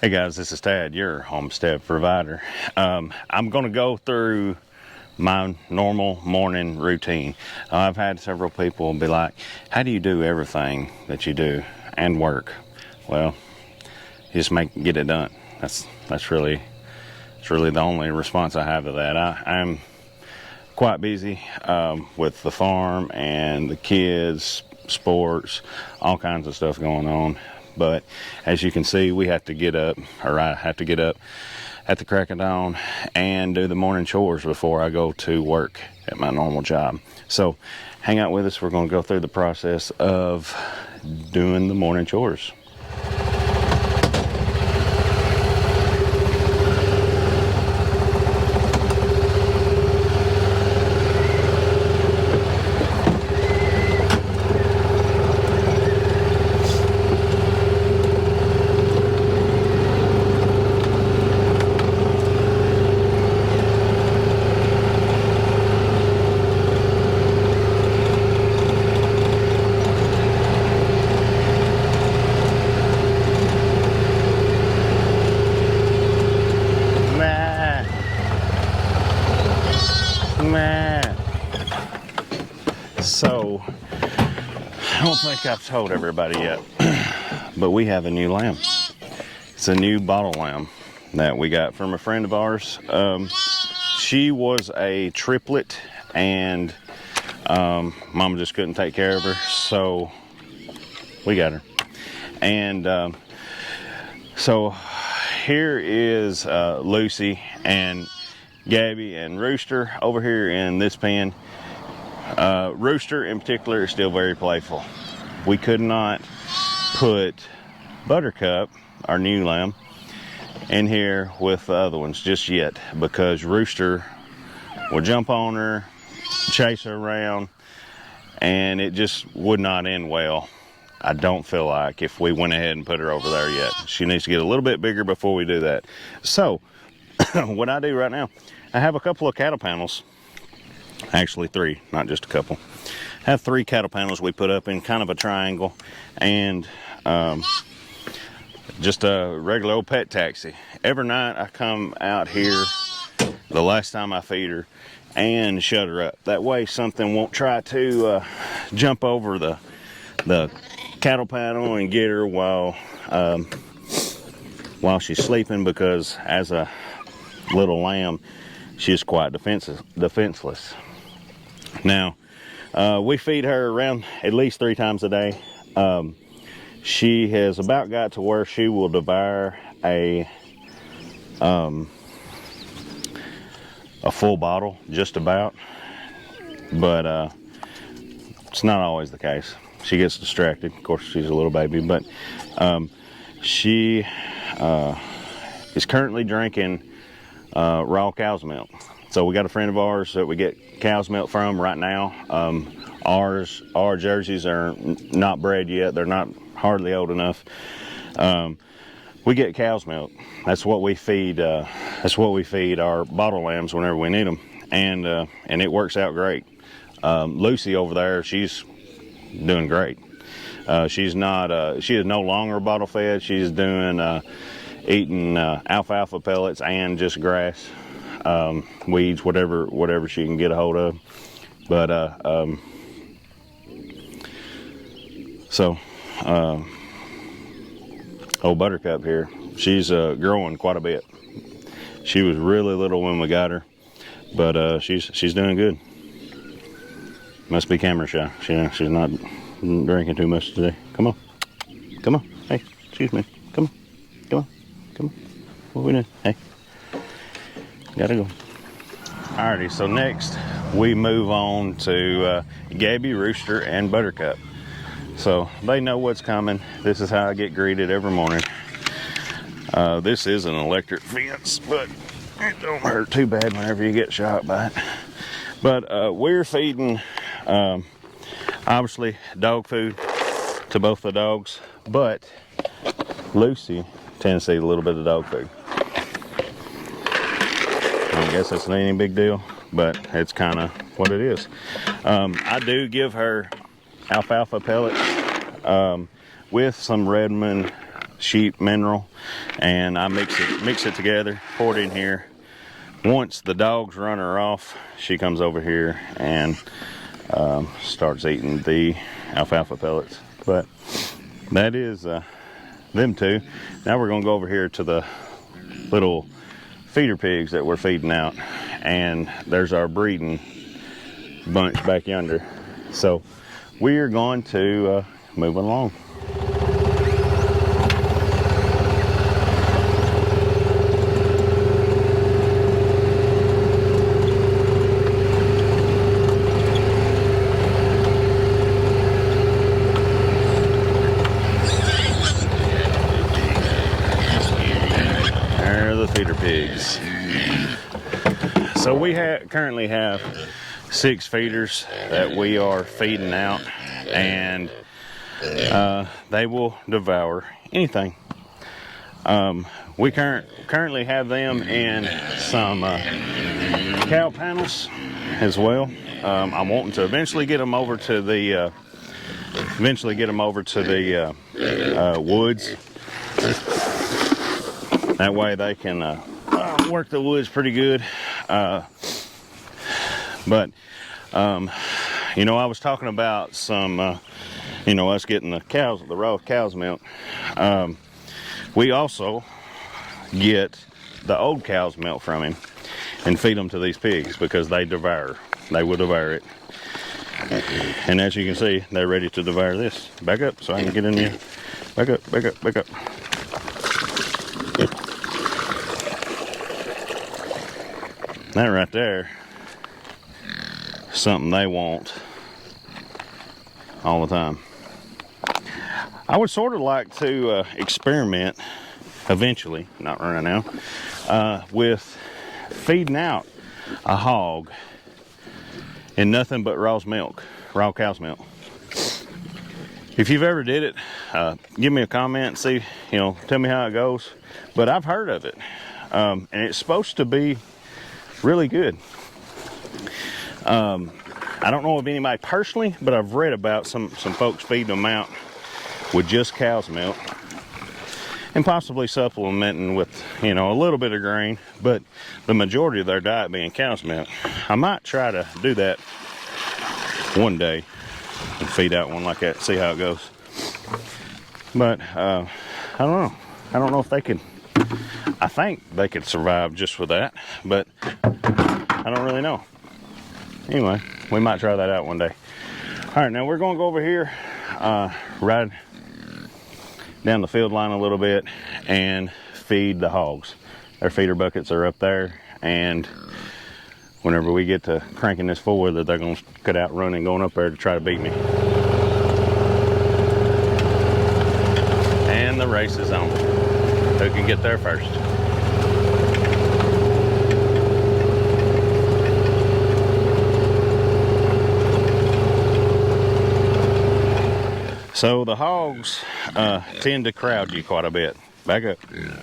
Hey guys, this is Tad, your homestead provider. I'm going to go through my normal morning routine. I've had several people be like, how do you do everything that you do and work? Well, you just get it done. That's really the only response I have to that. I'm quite busy with the farm and the kids, sports, all kinds of stuff going on. But as you can see, we have to get up, or I have to get up at the crack of dawn and do the morning chores before I go to work at my normal job. So hang out with us. We're going to go through the process of doing the morning chores. So, I don't think I've told everybody yet, but we have a new lamb. It's a new bottle lamb that we got from a friend of ours. She was a triplet, and Mama just couldn't take care of her, so we got her. And so here is Lucy and Gabby and Rooster over here in this pen. Rooster in particular is still very playful. We could not put Buttercup, our new lamb, in here with the other ones just yet because Rooster will jump on her, chase her around, and it just would not end well. I don't feel like if we went ahead and put her over there yet. She needs to get a little bit bigger before we do that. So what I do right now, I have a couple of cattle panels. Actually 3, not just a couple. I have 3 cattle panels we put up in kind of a triangle, and just a regular old pet taxi. Every night I come out here the last time I feed her and shut her up. That way something won't try to jump over the cattle panel and get her while she's sleeping, because as a little lamb, she's quite defenseless. Now, we feed her around at least 3 times a day. She has about got to where she will devour a full bottle, just about. But it's not always the case. She gets distracted. Of course, she's a little baby, but she is currently drinking raw cow's milk. So we got a friend of ours that we get cow's milk from right now. Our jerseys are not bred yet. They're not hardly old enough. We get cow's milk. That's what we feed. That's what we feed our bottle lambs whenever we need them, and it works out great. Lucy over there, she's doing great. She's not. She is no longer bottle fed. She's doing eating alfalfa pellets and just grass. Weeds, whatever she can get a hold of. But old Buttercup here, she's growing quite a bit. She was really little when we got her, but she's doing good. Must be camera shy. She's not drinking too much today. Come on. Hey, excuse me. Come on. What are we doing? Hey. Gotta go. Alrighty, so next we move on to Gabby, Rooster, and Buttercup. So they know what's coming. This is how I get greeted every morning. This is an electric fence, but it don't hurt too bad whenever you get shot by it. But we're feeding, obviously, dog food to both the dogs, but Lucy tends to eat a little bit of dog food. I guess that's not any big deal, but it's kind of what it is. I do give her alfalfa pellets with some Redmond sheep mineral, and I mix it together, pour it in here. Once the dogs run her off, she comes over here and starts eating the alfalfa pellets. But that is them two. Now we're gonna go over here to the little feeder pigs that we're feeding out, and there's our breeding bunch back yonder. So we are going to move along. Feeder pigs. So we currently have 6 feeders that we are feeding out, and they will devour anything. We currently have them in some cow panels as well. I'm wanting to eventually get them over to the woods. That way they can work the woods pretty good. But you know, I was talking about some, you know, us getting the raw cow's milk. We also get the old cow's milk from him and feed them to these pigs because they will devour it. And as you can see, they're ready to devour this. Back up so I can get in here. Back up, back up, back up. That right there, something they want all the time. I would sort of like to experiment eventually, not right now, with feeding out a hog in nothing but raw cow's milk. If you've ever did it, give me a comment, see, you know, tell me how it goes. But I've heard of it, and it's supposed to be really good. I don't know of anybody personally, but I've read about some folks feeding them out with just cow's milk and possibly supplementing with, you know, a little bit of grain, but the majority of their diet being cow's milk. I might try to do that one day and feed out one like that, see how it goes. But I don't know. I don't know if they could. I think they could survive just with that, but I don't really know. Anyway, we might try that out one day. All right, now we're going to go over here, ride down the field line a little bit and feed the hogs. Their feeder buckets are up there, and whenever we get to cranking this forward, they're going to cut out running, going up there to try to beat me. And the race is on. Who can get there first? So the hogs tend to crowd you quite a bit. Back up,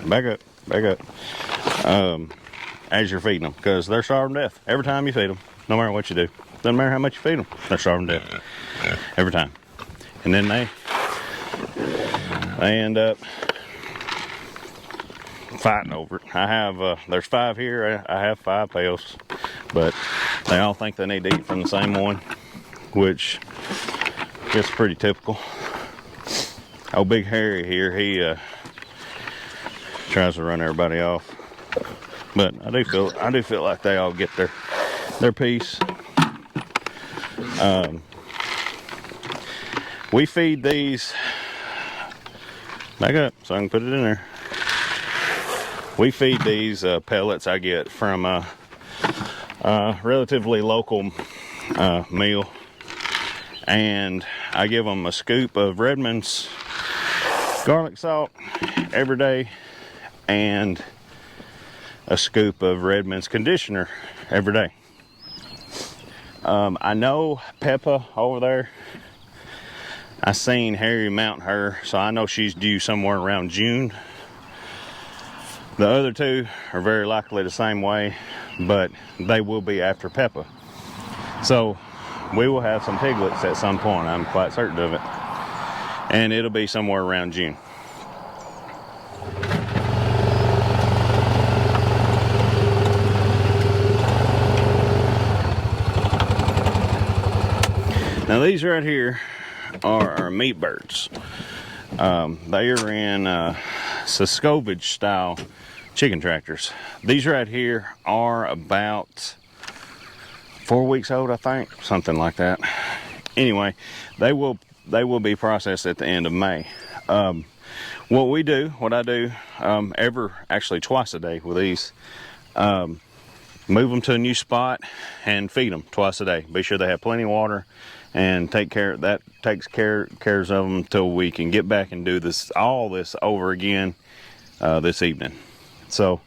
back up, back up. As you're feeding them, because they're starving to death every time you feed them. No matter what you do, doesn't matter how much you feed them, they're starving to death every time. And then they end up fighting over it. I have there's 5 here. I have 5 pails, but they all think they need to eat from the same one, which is pretty typical. Oh, Big Harry here, he tries to run everybody off, but I do feel like they all get their piece. We feed these, back up so I can put it in there. We feed these pellets I get from a relatively local meal, and I give them a scoop of Redmond's garlic salt every day and a scoop of Redmond's conditioner every day. I know Peppa over there, I seen Harry mount her, so I know she's due somewhere around June. The other 2 are very likely the same way, but they will be after Peppa. So we will have some piglets at some point, I'm quite certain of it. And it'll be somewhere around June. Now these right here are our meat birds. They are in Saskovage style chicken tractors. These right here are about 4 weeks old, I think, something like that. Anyway, they will be processed at the end of May. What I do, actually twice a day with these, move them to a new spot and feed them twice a day. Be sure they have plenty of water, and takes care of them until we can get back and do all this over again this evening. So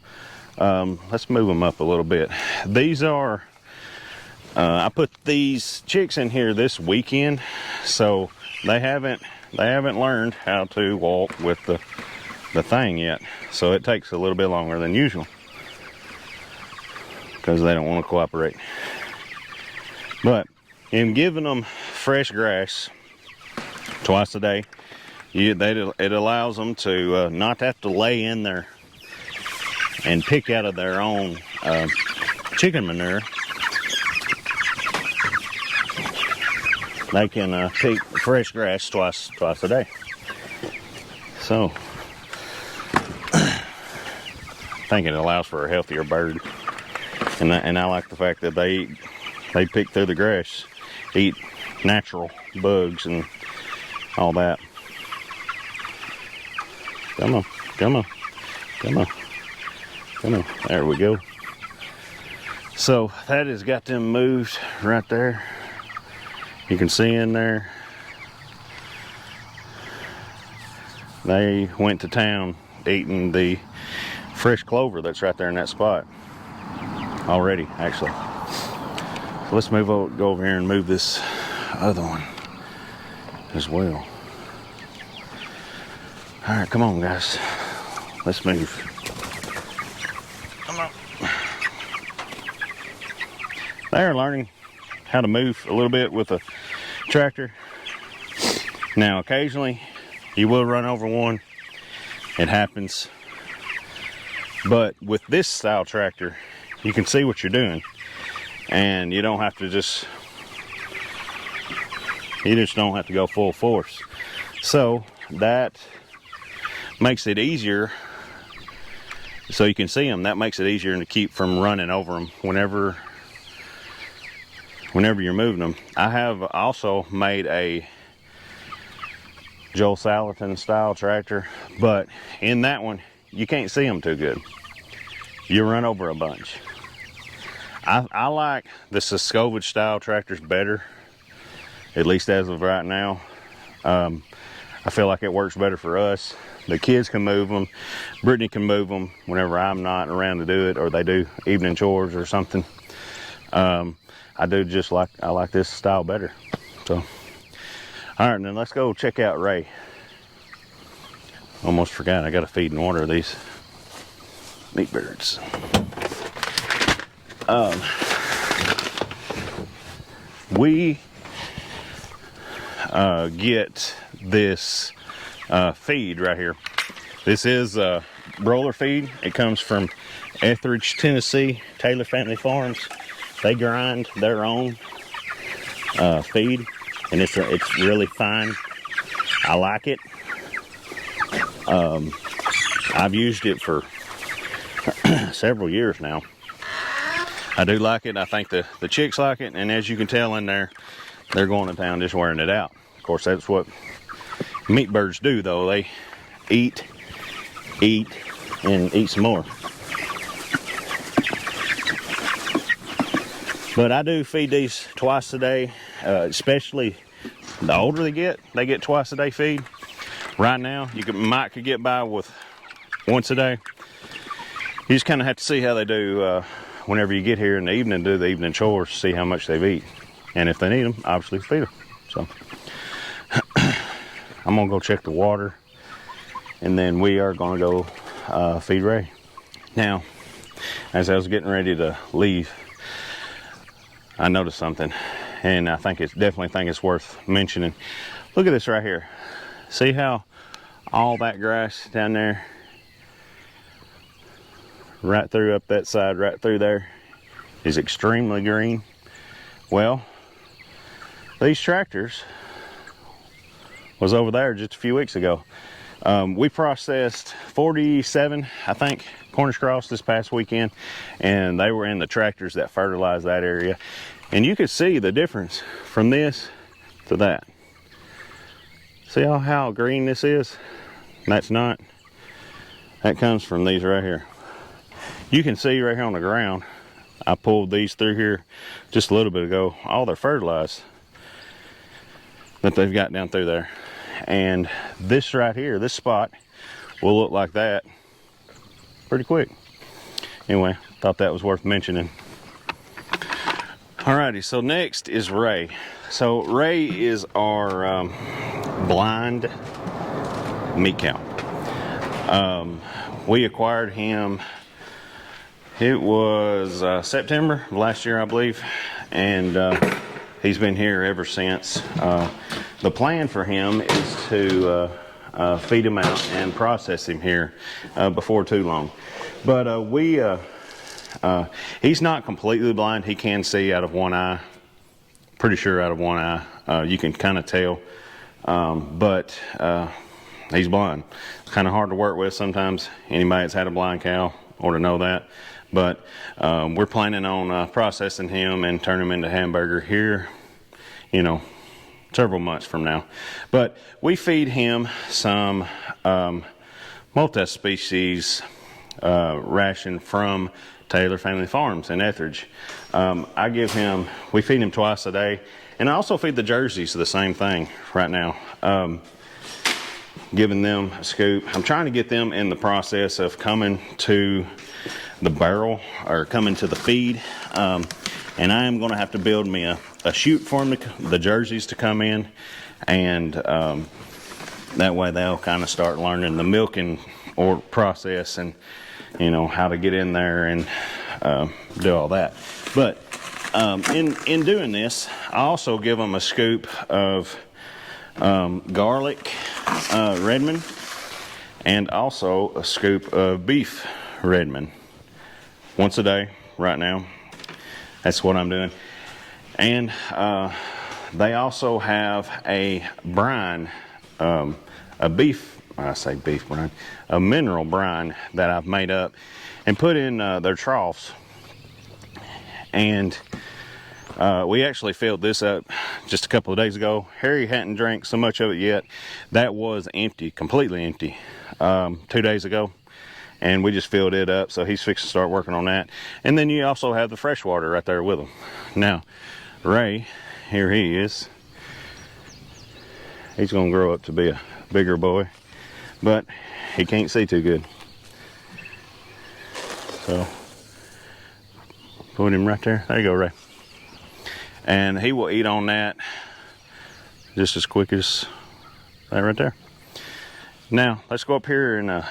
let's move them up a little bit. These are I put these chicks in here this weekend, so they haven't learned how to walk with the thing yet, so it takes a little bit longer than usual because they don't want to cooperate. But in giving them fresh grass twice a day, it allows them to not have to lay in there and pick out of their own chicken manure. They can pick fresh grass twice a day. So I think it allows for a healthier bird, and I like the fact that they pick through the grass, eat natural bugs and all that. Come on, come on, come on, come on. There we go. So that has got them moved right there. You can see in there, they went to town eating the fresh clover that's right there in that spot already, actually. So let's go over here and move this other one as well. All right, come on, guys. Let's move. Come on. They're learning how to move a little bit with a tractor. Now, occasionally you will run over one. It happens. But with this style tractor, you can see what you're doing, and you don't have to just don't have to go full force. So that makes it easier, so you can see them. That makes it easier to keep from running over them whenever you're moving them. I have also made a Joel Salatin style tractor, but in that one you can't see them too good. You run over a bunch. I like the Saskovage style tractors better, at least as of right now. I feel like it works better for us. The kids can move them. Brittany can move them whenever I'm not around to do it, or they do evening chores or something. I like this style better. So, all right, then let's go check out Ray. Almost forgot, I got to feed and water these meat birds. We get this feed right here. This is broiler feed. It comes from Etheridge, Tennessee, Taylor Family Farms. They grind their own feed, and it's really fine. I like it. I've used it for several years now. I do like it. I think the chicks like it, and as you can tell in there, they're going to town just wearing it out. Of course, that's what meat birds do, though. They eat, and eat some more. But I do feed these twice a day, especially the older they get twice a day feed. Right now, you could get by with once a day. You just kind of have to see how they do whenever you get here in the evening, do the evening chores, see how much they've eaten. And if they need them, obviously feed them. So I'm gonna go check the water, and then we are gonna go feed Ray. Now, as I was getting ready to leave, I noticed something, and I definitely think it's worth mentioning. Look at this right here. See how all that grass down there, right through up that side, right through there, is extremely green? Well, these tractors was over there just a few weeks ago. We processed 47, I think, Cornish cross this past weekend, and they were in the tractors that fertilized that area. And you could see the difference from this to that. See how green this is? That's not. That comes from these right here. You can see right here on the ground, I pulled these through here just a little bit ago, all their fertilized that they've got down through there. And this right here, this spot, will look like that pretty quick. Anyway, thought that was worth mentioning. Alrighty, so next is Ray. So Ray is our blind meat cow. We acquired him, it was September of last year, I believe, and he's been here ever since. The plan for him is to feed him out and process him here before too long. But he's not completely blind. He can see out of one eye, pretty sure out of one eye. You can kind of tell, but he's blind. It's kind of hard to work with sometimes. Anybody that's had a blind cow ought to know that. But we're planning on processing him and turning him into hamburger here, you know, several months from now. But we feed him some multi-species ration from Taylor Family Farms in Etheridge. We feed him twice a day, and I also feed the jerseys the same thing right now. Giving them a scoop. I'm trying to get them in the process of coming to the barrel or coming to the feed, and I am going to have to build me a chute for them, the jerseys to come in, and that way they'll kind of start learning the milking or process, and you know how to get in there and do all that. But in doing this, I also give them a scoop of garlic Redmond, and also a scoop of beef Redmond once a day right now. That's what I'm doing. And they also have a brine, a mineral brine that I've made up and put in their troughs. And we actually filled this up just a couple of days ago. Harry hadn't drank so much of it yet. That was empty, completely empty, 2 days ago. And we just filled it up, so he's fixing to start working on that. And then you also have the fresh water right there with him. Now, Ray, here he is. He's gonna grow up to be a bigger boy, but he can't see too good. So, put him right there. There you go, Ray. And he will eat on that just as quick as that right there. Now, let's go up here and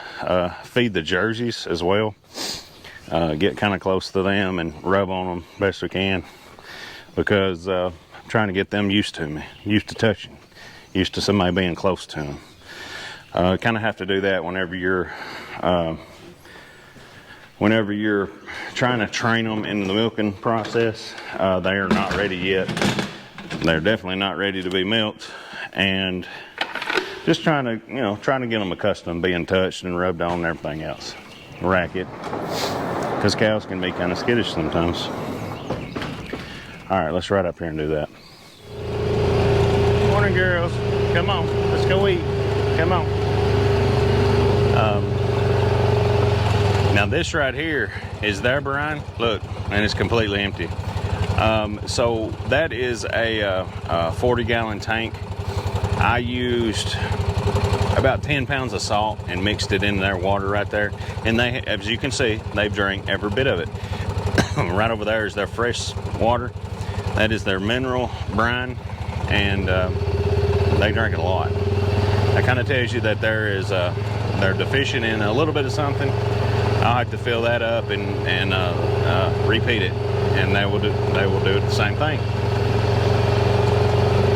feed the jerseys as well. Get kind of close to them and rub on them best we can, because I'm trying to get them used to me, used to touching, used to somebody being close to them. Kind of have to do that whenever you're trying to train them in the milking process. They are not ready yet. They're definitely not ready to be milked, and just trying to get them accustomed to being touched and rubbed on and everything else. Racket, because cows can be kind of skittish sometimes. All right, let's right up here and do that. Morning, girls. Come on, let's go eat. Come on. Now this right here is their brine. Look, and it's completely empty. So that is a 40-gallon tank. I used about 10 pounds of salt and mixed it in their water right there. And they, as you can see, they've drank every bit of it. Right over there is their fresh water. That is their mineral brine, and they drink it a lot. That kind of tells you that they're deficient in a little bit of something. I'll have to fill that up and repeat it, and they will do the same thing.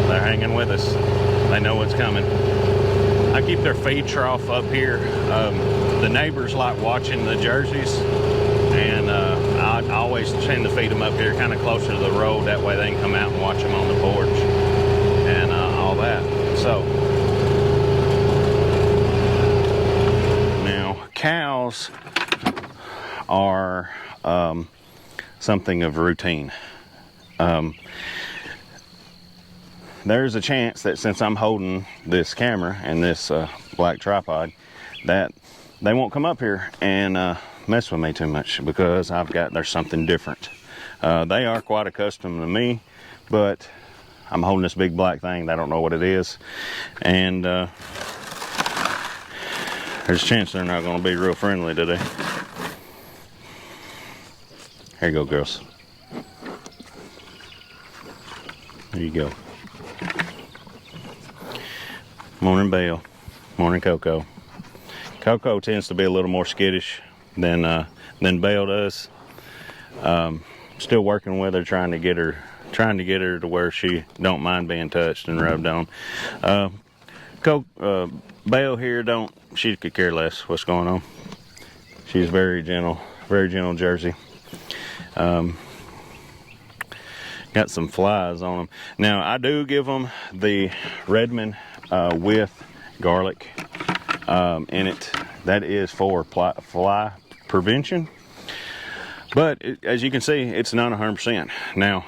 They're hanging with us. They know what's coming. I keep their feed trough up here. The neighbors like watching the jerseys, and I always tend to feed them up here kind of closer to the road. That way they can come out and watch them on the porch. all that. So now cows are something of routine. There's a chance that since I'm holding this camera and this black tripod, that they won't come up here and mess with me too much, because there's something different. They are quite accustomed to me, but I'm holding this big black thing. They don't know what it is, and there's a chance they're not going to be real friendly today. Here you go, girls. There you go. Morning, Belle. Morning, Coco. Coco tends to be a little more skittish than Belle does. Still working with her, trying to get her to where she don't mind being touched and rubbed on. Belle here she could care less what's going on. She's very gentle Jersey. Got some flies on them. Now I do give them the Redmond with garlic in it. That is for fly prevention. But as you can see, it's not 100%. Now,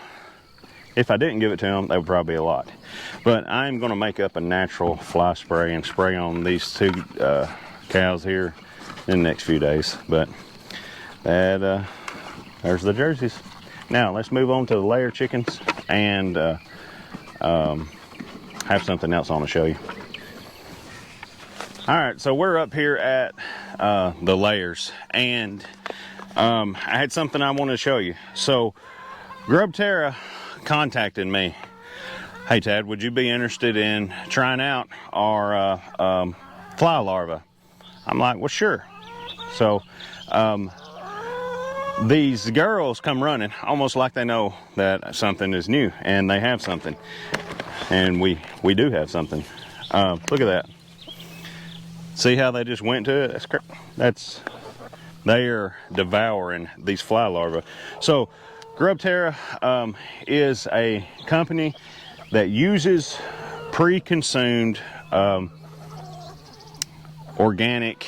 if I didn't give it to them, that would probably be a lot. But I'm going to make up a natural fly spray and spray on these two cows here in the next few days. But there's the Jerseys. Now let's move on to the layer chickens and have something else I want to show you. All right, so we're up here at the layers, and I had something I want to show you. So GRUBTERRA contacted me. Hey Tad, would you be interested in trying out our fly larva? I'm like, well, sure. So these girls come running almost like they know that something is new, and they have something, and we do have something. Look at that. See how they just went to it? They are devouring these fly larvae. So GRUBTERRA is a company that uses pre-consumed organic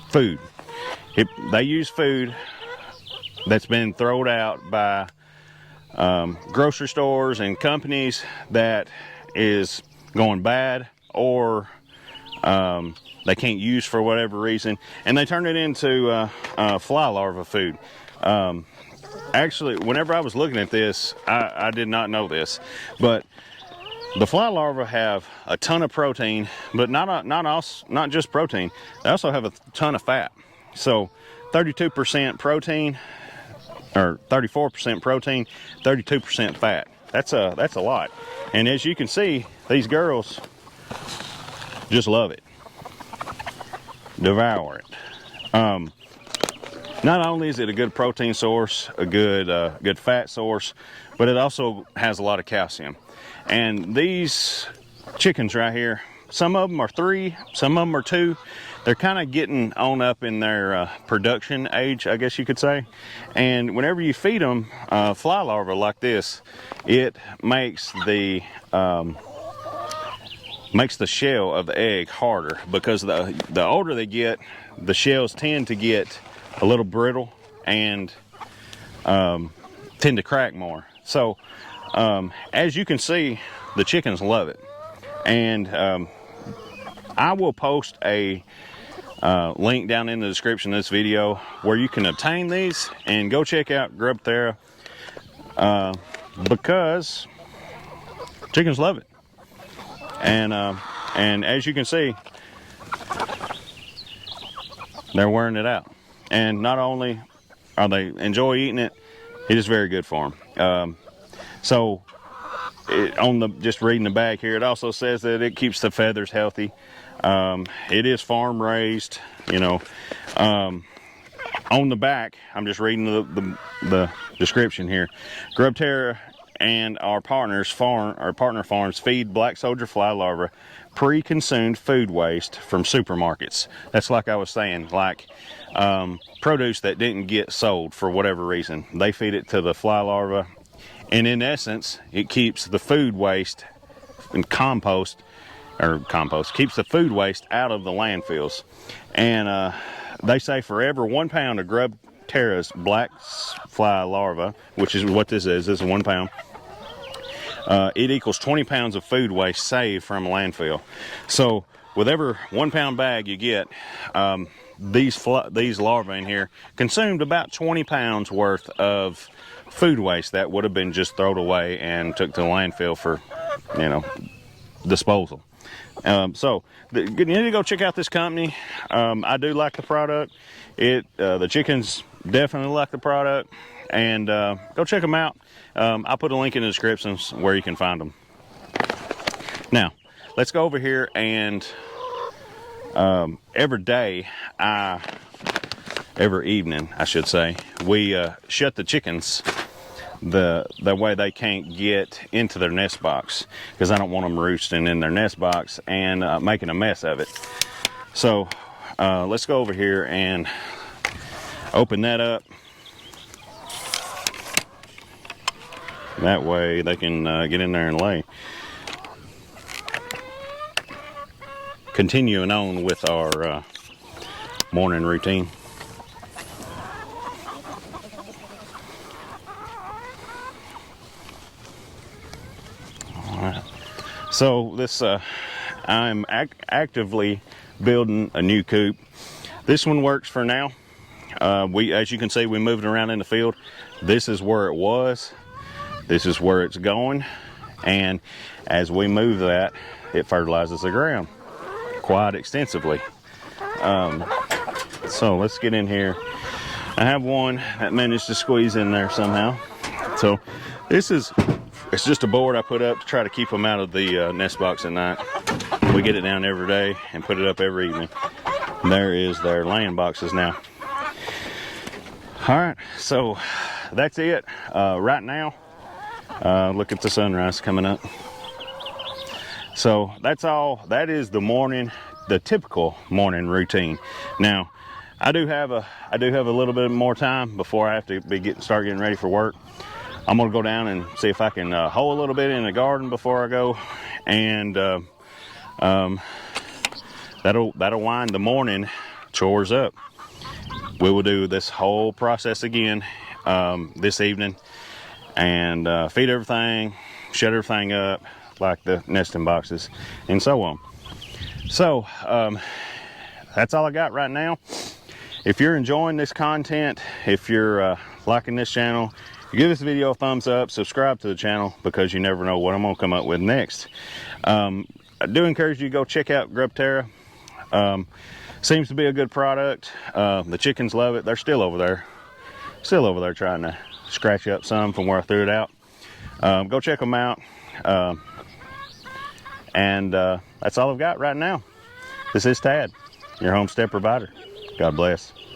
food. They use food that's been thrown out by grocery stores and companies that is going bad, or they can't use for whatever reason, and they turn it into fly larva food. Actually, whenever I was looking at this, I did not know this, but the fly larvae have a ton of protein, but not just protein. They also have a ton of fat. So 32% protein, or 34% protein, 32% fat. That's a lot. And as you can see, these girls just love it, devour it. Not only is it a good protein source, a good fat source, but it also has a lot of calcium. And these chickens right here, some of them are 3, some of them are 2. They're kind of getting on up in their production age, I guess you could say. And whenever you feed them fly larvae like this, it makes the shell of the egg harder, because the older they get, the shells tend to get a little brittle and tend to crack more. So as you can see, the chickens love it. And I will post a link down in the description of this video where you can obtain these, and go check out GRUBTERRA because chickens love it. And as you can see, they're wearing it out. And not only are they enjoy eating it, it is very good for them. Just reading the back here, it also says that it keeps the feathers healthy. It is farm raised, you know. On the back, I'm just reading the description here. GRUBTERRA and our partner farms feed black soldier fly larvae pre-consumed food waste from supermarkets. That's like I was saying, like produce that didn't get sold for whatever reason. They feed it to the fly larvae, and in essence, it keeps the food waste and keeps the food waste out of the landfills. And they say for every 1 pound of GRUBTERRA's black fly larva, which is what this is 1 pound, it equals 20 pounds of food waste saved from a landfill. So with every 1 pound bag you get, these larvae in here consumed about 20 pounds worth of food waste that would have been just thrown away and took to the landfill for, you know, disposal. So you need to go check out this company. I do like the product. The chickens definitely like the product, and go check them out. I'll put a link in the descriptions where you can find them. Now let's go over here, and every evening, I should say, we shut the chickens the way they can't get into their nest box, because I don't want them roosting in their nest box and making a mess of it. So let's go over here and open that up. That way they can get in there and lay. Continuing on with our morning routine. All right. So this, I'm actively building a new coop. This one works for now. As you can see, we moved around in the field. This is where it was. This is where it's going. And as we move that, it fertilizes the ground quite extensively. So let's get in here. I have one that managed to squeeze in there somehow. So it's just a board I put up to try to keep them out of the nest box at night. We get it down every day and put it up every evening. And there is their laying boxes now. All right, so that's it. Right now, look at the sunrise coming up. So that's all. That is the typical morning routine. Now, I do have a little bit more time before I have to start getting ready for work. I'm gonna go down and see if I can hoe a little bit in the garden before I go, and that'll wind the morning chores up. We will do this whole process again this evening, and feed everything, shut everything up, like the nesting boxes, and so on. So that's all I got right now. If you're enjoying this content, if you're liking this channel, give this video a thumbs up, subscribe to the channel, because you never know what I'm gonna come up with next. I do encourage you to go check out GRUBTERRA. Seems to be a good product. The chickens love it. They're still over there trying to scratch up some from where I threw it out. Go check them out. And that's all I've got right now. This is Tad, your homestead provider. God bless.